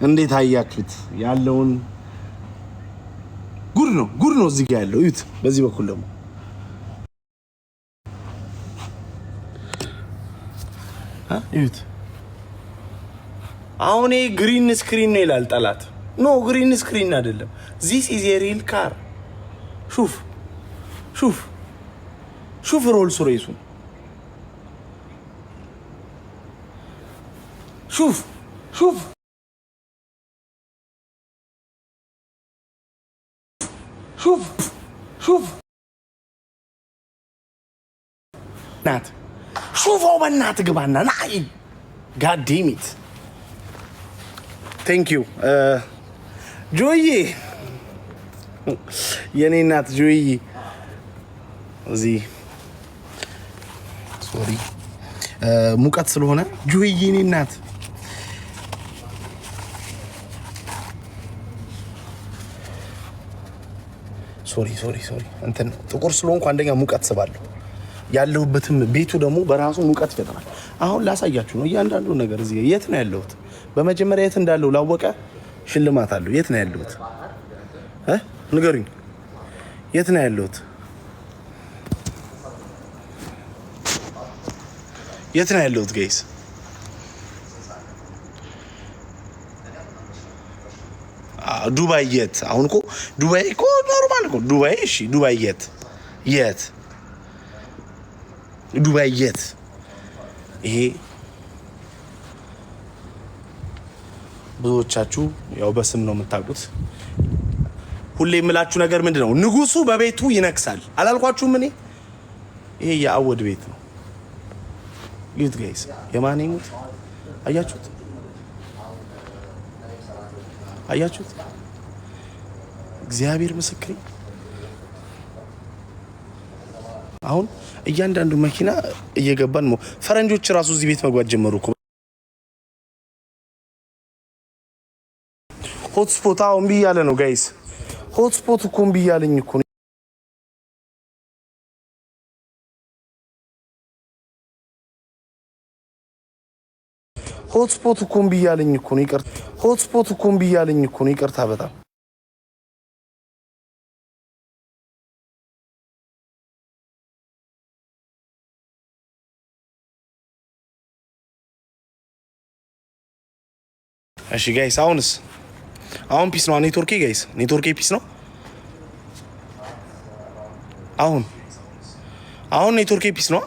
እንዴት አያችሁት? ያለውን ጉድ ነው እዚህ ጋር ያለው እዩት። በዚህ በኩል ደግሞ እዩት። አሁን ግሪን ስክሪን ነው ይላል ጠላት። ኖ ግሪን ስክሪን አይደለም። ዚስ ኢዝ ኤ ሪል ካር። ሹፍ ሮልስ ሮይሱን ሹፍ ናት ሹፈው በእናት ግባና ናይ ጋድ ዴም ኢት ቴንክ ዩ ጆዬ የኔ እናት ጆዬ እዚህ ሶሪ ሙቀት ስለሆነ ጆዬ የኔ እናት ሶሪ እንትን ጥቁር ስለሆንኩ አንደኛ ሙቀት ስባለሁ ያለሁበትም ቤቱ ደግሞ በራሱ ሙቀት ይፈጥራል። አሁን ላሳያችሁ ነው እያንዳንዱ ነገር። እዚህ የት ነው ያለሁት? በመጀመሪያ የት እንዳለው ላወቀ ሽልማት አለው። የት ነው ያለሁት? ንገሩኝ። የት ነው ያለሁት? የት ነው ያለሁት ጋይስ? ዱባይ የት? አሁን እኮ ዱባይ እኮ ኖርማል እኮ ዱባይ። እሺ ዱባይ የት? ዱባይ የት? ይሄ ብዙዎቻችሁ ያው በስም ነው የምታውቁት። ሁሌ የምላችሁ ነገር ምንድነው? ንጉሱ በቤቱ ይነግሳል አላልኳችሁም? እኔ ይሄ የአወድ ቤት ነው። ይሁት ጋይስ የማን ይሙት? አያችሁት? እግዚአብሔር ምስክሬ። አሁን እያንዳንዱ መኪና እየገባን ነው። ፈረንጆች ራሱ እዚህ ቤት መግባት ጀመሩ እኮ። ሆትስፖት አሁን እምቢ እያለ ነው ጋይስ። ሆትስፖት እኮ እምቢ እያለኝ እኮ ነው። ሆትስፖት እኮ እምቢ እያለኝ እኮ ነው። ይቅርታ በጣም እሺ ጋይስ። አሁን ፒስ ነው ኔትወርኬ ጋይስ። ኔትወርኬ ፒስ ነው። አሁን ኔትወርኬ ፒስ ነው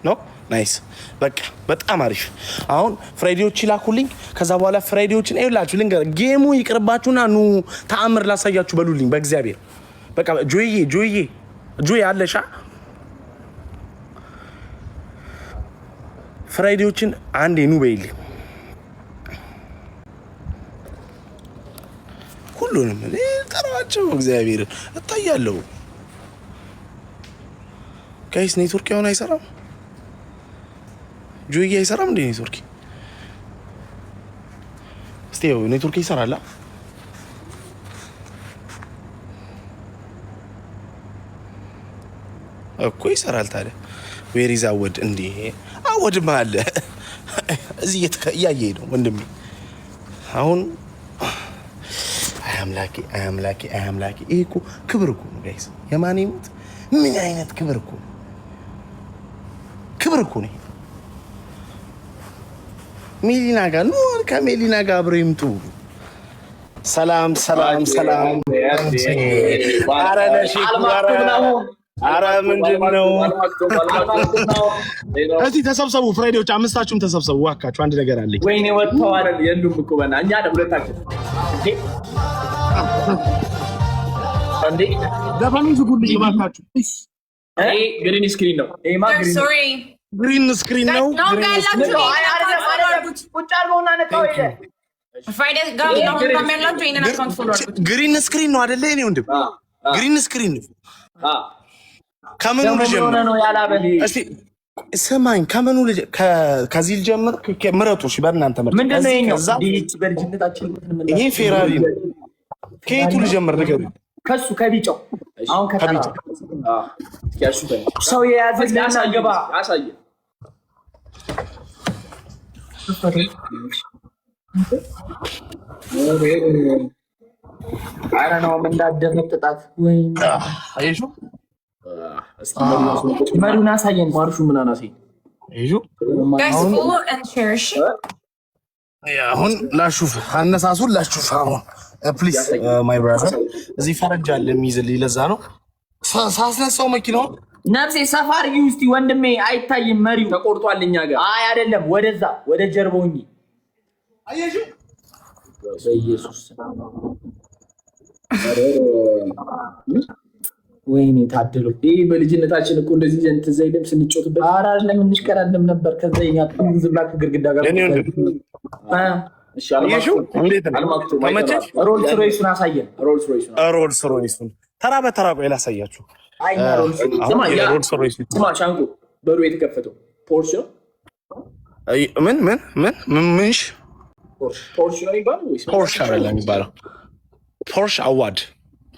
ነው ናይስ። በቃ በጣም አሪፍ። አሁን ፍራይዴዎች ይላኩልኝ። ከዛ በኋላ ፍራይዴዎችን አይላችሁ ልንገር። ጌሙ ይቅርባችሁና ኑ ተአምር ላሳያችሁ በሉልኝ በእግዚአብሔር። በቃ ጆዬ አለሻ ፍራይዴዎችን አንዴ ኑ በይልኝ። ሁሉንም ጠራቸው እግዚአብሔር እታያለሁ። ጋይስ ኔትወርክ ያውን አይሰራም። ጆዬ አይሰራም እንዴ ኔትወርክ? እስቲ ያው ኔትወርክ ይሰራል እኮ ይሰራል። ታዲያ ዌር ኢዝ አወድ? እንዴ አወድማ አለ እዚህ እያየህ ነው ወንድሜ። አሁን አያምላኬ ይሄ እኮ ክብር እኮ ነው ጋይስ። የማን ይሙት ምን አይነት ክብር እኮ ነው ሜሊና ጋር ነው። ከሜሊና ጋር አብረው ይምጡ። ሰላም ኧረ ነሺ ኧረ ምንድን ነው? እዚህ ተሰብሰቡ ፍራይዴዎች፣ አምስታችሁም ተሰብሰቡ እባካችሁ። አንድ ነገር አለኝ። ወይኔ ወጥተዋል የሉም እኮ በና እኛ ሁለታችን እንዴ ዘፈኑ ዝጉልኝ እባካችሁ። ግሪን ስክሪን ነው። ግሪን ስክሪን ነው። ግሪን ስክሪን ነው አይደለ? እኔ ወንድም ግሪን ስክሪን ነው። ከምኑ ልጀምር? እስቲ ስማኝ፣ ከምኑ ከዚህ ልጀምር? ምረጡ። እሺ በእናንተ ምርጥ። ምንድነው ይሄ ፌራሪ ነው። ከየቱ ልጀምር ንገሩ? ከሱ ከቢጫው አሁን ከቢጫው ሰው የያዘ ያሳየባ ያሳየ አረ ነው ምን እንዳደፈጥጣት ወይ አይሹ መሪውን አሳየን። ማርሹ ምን አናሳይ አይሹ Guys, follow and share. አሁን ላሹፍ አነሳሱን ላሹፍ። አሁን ፕሊዝ ማይ ብራዘር እዚህ ፈረጃ አለ የሚይዝልኝ ለዛ ነው ሳስነሳው መኪናውን። ነፍሴ ሰፋሪ ውስጥ ወንድሜ አይታይም። መሪው ተቆርጧል እኛ ጋር። አይ አይደለም፣ ወደዛ ወደ ጀርባውኝ አየሹ በኢየሱስ ወይኔ ታደለው። ይሄ በልጅነታችን እኮ እንደዚህ ዘንት ዘይደም ስንጮትበት አራ አይደለም እንሽከራለም ነበር። ከዛ የኛ ዝብላክ ግድግዳ ጋር እሺ አልማክቱ እንዴት ነው አልማክቱ ማይተማ ሮልስ ሮይሱን አሳየን። ሮልስ ሮይሱን ተራ በተራ ቆይ ላሳያችሁ። አይ ሮልስ ሮይሱን ስማ ሻንቁ በሩ የተከፈተው ፖርሽ ነው። አይ ምንሽ ፖርሽ ነው ይባላል ወይስ ፖርሽ አይደለም የሚባለው? ፖርሽ አዋድ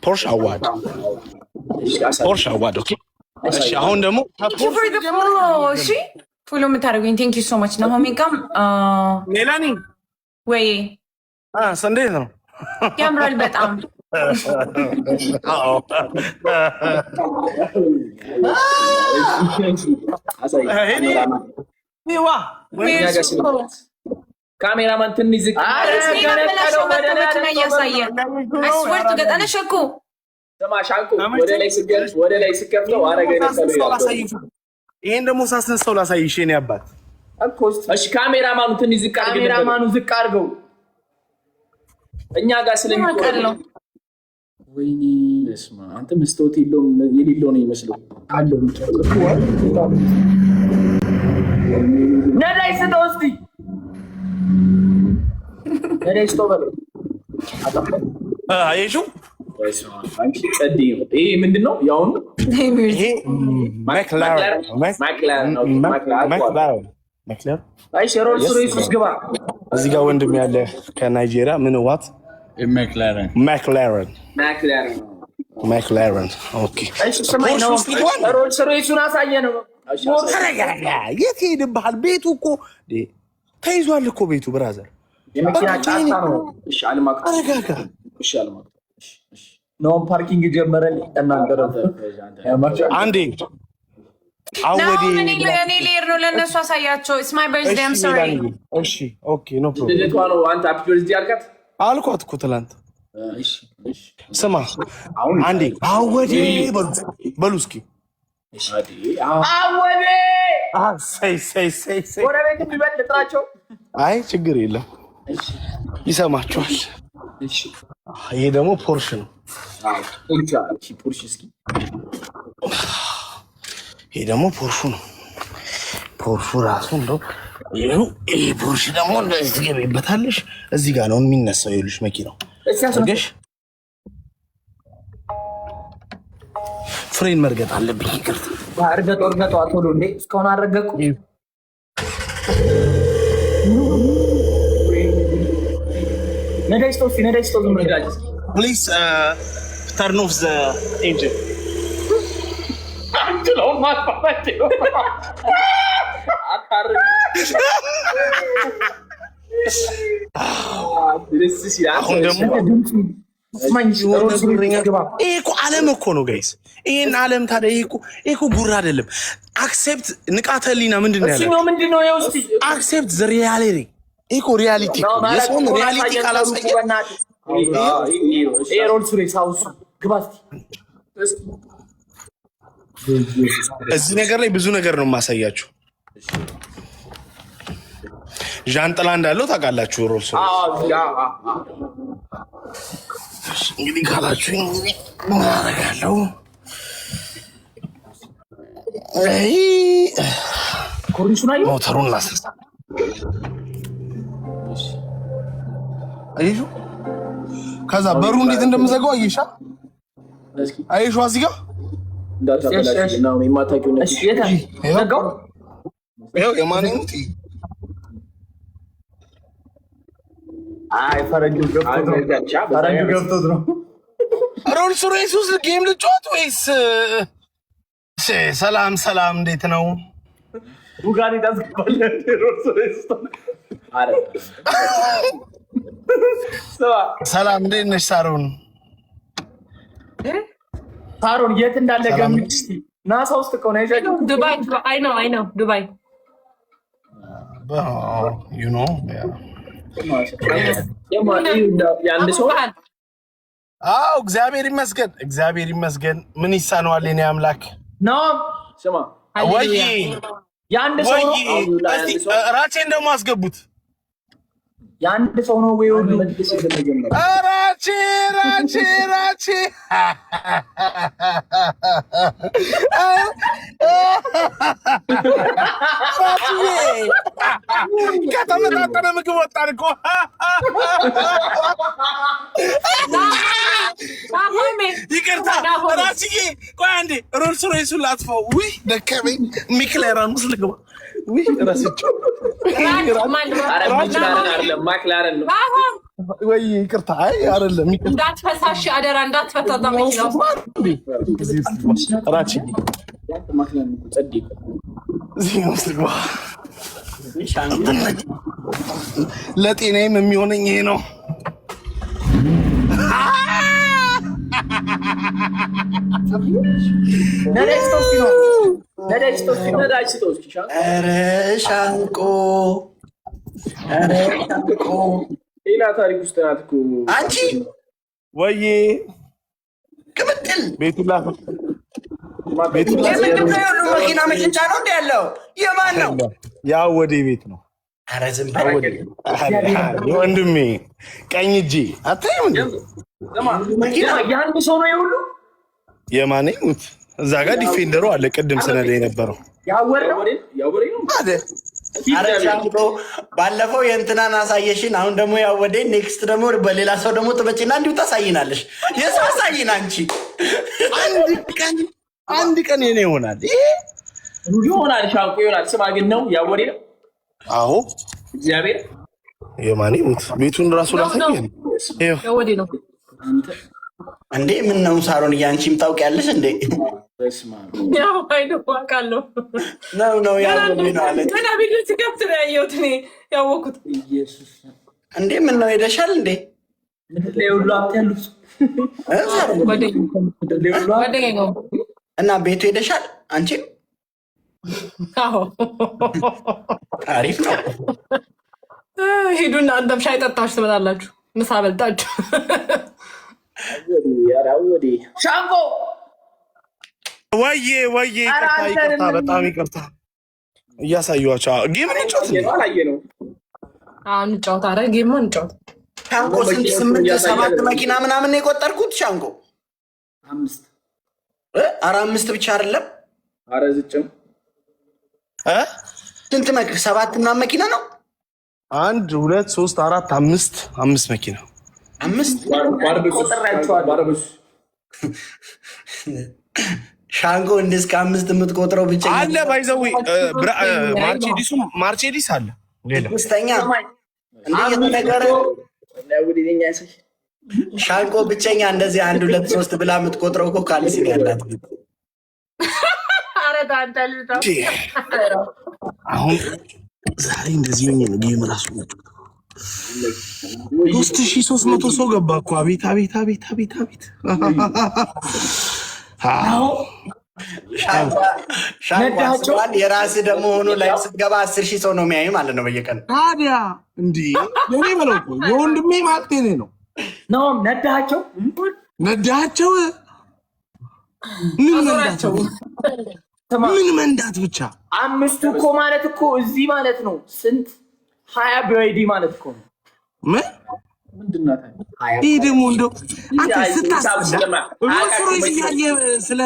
ፖርሽ አዋድ። ኦኬ እሺ አሁን ደግሞ እሺ ፎሎ የምታደርጉኝ ቴንክ ዩ ሶ ማች ነው። ሆሜካም ሜላኒ ወይ እንዴት ነው? ያምራል በጣም። ካሜራማን ትንሽ ዝቅ ወደ ላይ ስከፍተው ይሄን ደግሞ ሳስነሳው ላሳይሽ የኔ አባት። እሺ ካሜራማኑ ትንሽ ዝቅ አድርገው እኛ ጋር ስለሚቆር ነው። ወይኔ በስመ አብ አንተ መስታወት የሌለው ነው ይመስለው አለው። ነዳይ ስጠው እስቲ ነዳይ ስጠው በለው። አየሹ ይሄ ምንድን ነው? ያውኑ ይሄ ማክላረን። አይሽ ሮልስ ሮይስ ውስጥ ግባ። እዚህ ጋር ወንድም ያለ ከናይጄሪያ ምን ዋት ማክላረን። ኦኬ አይሽ ሰማይ ነው። ሮልስ ሮይሱን አሳየን። የት ሄድብሃል? ቤቱ እኮ ተይዟል እኮ ቤቱ ብራዘር። የመኪና ጫታ ነው። እሺ አልማክቱ እሺ አልማክቱ ነው ፓርኪንግ ጀመረን። እናንተ አንዴ አወዲ እኔ ሌር ነው ለነሱ አሳያቸው። ኢትስ ማይ በርዝዴይ አም ሶሪ። እሺ ኦኬ ኖ ፕሮብሌም። ነው አንተ ሃፒ በርዝዴይ አልኳት እኮ ትላንት። እሺ ስማ አንዴ አወዲ በሉ እስኪ አወዲ ሳይ ጎረቤት የሚበልጥራቸው። አይ ችግር የለም ይሰማችኋል። እሺ ይሄ ደግሞ ፖርሽ ነው። ፖርሽ እስኪ ይሄ ደግሞ ፖርሹ ነው። ፖርሹ ራሱ እንደው ይሄ ፖርሽ ደግሞ እንደዚህ ትገቢበታለሽ። እዚህ ጋር ነው የሚነሳው። ይኸውልሽ መኪናው አድርገሽ ፍሬን መርገጥ አለብኝ። ይቅርታ እርገጦ ቶሎ እንዴ እስካሁን አልረገጥኩ። ነዳጅ ስቶፍ ዝም ብለህ ፕሊዝ ተርን ኦፍ ዘ ኢንጂን። አንተው ማጥፋት አታርግ አሁን ደግሞ ይሄ እኮ ዓለም እኮ ነው ጋይስ። ይሄን ዓለም ታዲያ ይሄ እኮ ጉራ አይደለም። አክሴፕት ንቃተ ህሊና ምንድን ነው ያለው? አክሴፕት ዘ ሪያሊቲ። ይሄ እኮ ሪያሊቲ እኮ የሰውን ሪያሊቲ ካላሳየ ሮልስ ሮይስ ሃውስ ግባ እስኪ። እዚህ ነገር ላይ ብዙ ነገር ነው የማሳያችሁ። ዣንጥላ እንዳለው ታውቃላችሁ። ሮልስ እንግዲህ ካላችሁ እንግዲህ ምን አደርጋለሁ? ሞተሩን ላስነሳ። አየሽው? ከዛ በሩ እንዴት እንደምዘጋው አየሻ? አየሽው? እዚህ ጋር የማንኙት ፈረንጁ ገብቶት ነው። ሮልስ ሮይስ ውስጥ ጌም ልጫወት ወይስ? ሰላም እንዴት ነው? ቡጋሪ ታስገባለህ ሮልስ ሮይስ ሰላም እንዴት ነሽ ሳሮን? ሳሮን የት እንዳለ ገምች እስቲ። ናሳ ውስጥ እኮ ነው ያለው። ዱባይ አይ ነው ዱባይ you know ያንድ ሰው አው እግዚአብሔር ይመስገን ምን ይሳነዋል የኔ አምላክ ነው ስማ ወይ ያንድ ሰው ነው ራቼን ደግሞ አስገቡት ያንድ ሰው ነው ወይ ሁሉ መልስ እንደተጀመረ ራቼ ከተመጣጠነ ምግብ ወጣን እኮ ይቅርታ ራስዬ ቆይ አንዴ ሮልስ ሮይሱን ላጥፋው ውይ ደከመኝ ሚክላራን ውስጥ ልግባ ውይ ረስቼው ማክላረን ነው ወይ ይቅርታ አይ አይደለም እንዳትፈሳሽ አደራ እንዳትፈታ ታመጪው ራቺ ማክላረን ነው ጸዲቅ እዚህ ውስጥ ልግባ ለጤናዬም የሚሆነኝ ይሄ ነው ሻንቆ ሌላ ታሪክ ውስጥ ናት እኮ አንቺ ወይ ቅምጥል ቤቱላ መኪና መሸጫ ነው እንደ ያለው የማን ነው? ያው ወደ ቤት ነው። ኧረ ዝም በል ወንድሜ ቀኝ እጄ አታይም እንዴ? የአንድ ሰው ነው የሁሉ የማን ይሙት እዛ ጋር ዲፌንደሩ አለ ቅድም ስነዳ የነበረው ባለፈው የእንትናን አሳየሽን፣ አሁን ደግሞ ያወደ ኔክስት ደግሞ በሌላ ሰው ደግሞ ትመጪና እንዲሁ ታሳይናለሽ። የሰው አሳይን አንቺ አንድ ቀን የኔ ይሆናል ሻንቆ ይሆናል። ስማ ግን ነው ያወደ ነው። አዎ እግዚአብሔር የማን ይሙት ቤቱን ራሱ ላሳየን ያወደ ነው እንዴ። ምን ነው ሳሮን አንቺም ታውቂያለሽ እንዴ? በስማ ያው አይዶ አውቃለሁ ነው ያለው ነው አለ እና ቪዲዮ ሲከፍት ነው ያየሁት እኔ ያወኩት። ኢየሱስ እንዴ ምን ነው ሄደሻል እንዴ? ምድር ላይ ሁሉ አብት ያሉት ጓደኛዬ ነው እና ቤቱ ሄደሻል አንቺ? አዎ አሪፍ ነው። ሂዱና አንተም ሻይ ጠጣችሁ ትመጣላችሁ፣ ምሳ በልጣችሁ። ያራውዲ ሻንቆ ወይ ይቅርታ በጣም ይቅርታ። እያሳየኋቸው ጌም እንጫወት ነው እንጫወት። ኧረ ጌም እንጫወት። ሻንቆ 8 መኪና ምናምን የቆጠርኩት ሻንቆ 5 5 ብቻ አይደለም። ኧረ ዝጭም ስንት 7 ምናምን መኪና ነው? 1 2 3 4 5 መኪና 5 ባርበስ ሻንቆ እስከ 5 የምትቆጥረው ብቻ አለ። ባይዘው ማርቼዲስ አለ። ሌላ ስተኛ እንደየተነገረ ሻንቆ ብቸኛ እንደዚህ 1 2 3 ብላ የምትቆጥረው እኮ ካልሲ ነው ያላት። አሁን ዛሬ እንደዚህ ነው ጌም ራሱ 3300 ሰው ገባ እኮ። አቤት ሻንቆ የራስህ ደግሞ ሆኖ ላይ ስትገባ 10,000 ሰው ነው የሚያዩ ማለት ነው በየቀኑ። ታዲያ እንዴ የኔ በለው እኮ የወንድሜ ማቅቴ ነው ነዳቸው ምን መንዳት ብቻ 5 እኮ ማለት እኮ እዚህ ማለት ነው ስንት 20 ቢዋይዲ ማለት እኮ ነው። ምንድነው ይሄ ደግሞ እንደው አንተ ስታስጠላ ሮልስ እያየ ስለ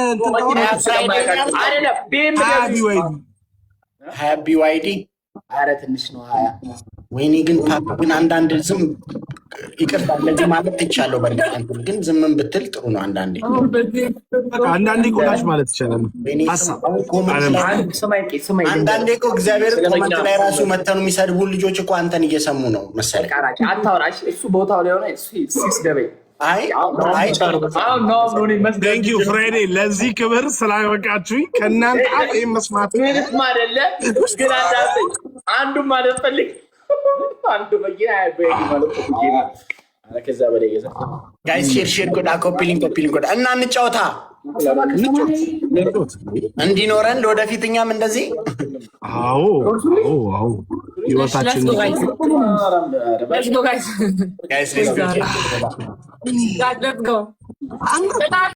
ቢዋይዲ ኧረ ትንሽ ነው 20። ወይኔ ግን ፓፕ ግን አንዳንድ ዝም ይቅርታ ለዚህ ማለት ይቻለው። በእርግጥ ግን ዝምም ብትል ጥሩ ነው። አንዳንዴ ቆላሽ ማለት ይቻላል። አንዳንዴ እኮ እግዚአብሔር ኮመንት ላይ ራሱ መተኑ የሚሰድቡ ልጆች እኮ አንተን እየሰሙ ነው መሰለኝ። አታውራሽ እሱ ቦታው ላይ ሆነ እሱ ሲስደበኝ ቴንክ ዩ ፍሬዴ ለዚህ ክብር ስላበቃችሁኝ። ከእናንተ አፍ መስማት ምንም አይደለ። ግን አንዱም ማለት ፈልግ አንዱ መኪና ከዛ በላይ ጋይስ ሼር ጎዳ ኮፒሊንግ ጎዳ እና እንጫወታ እንዲኖረን ለወደፊት እኛም እንደዚህ አዎ ህይወታችን Let's go, guys. ጋይስ Let's go.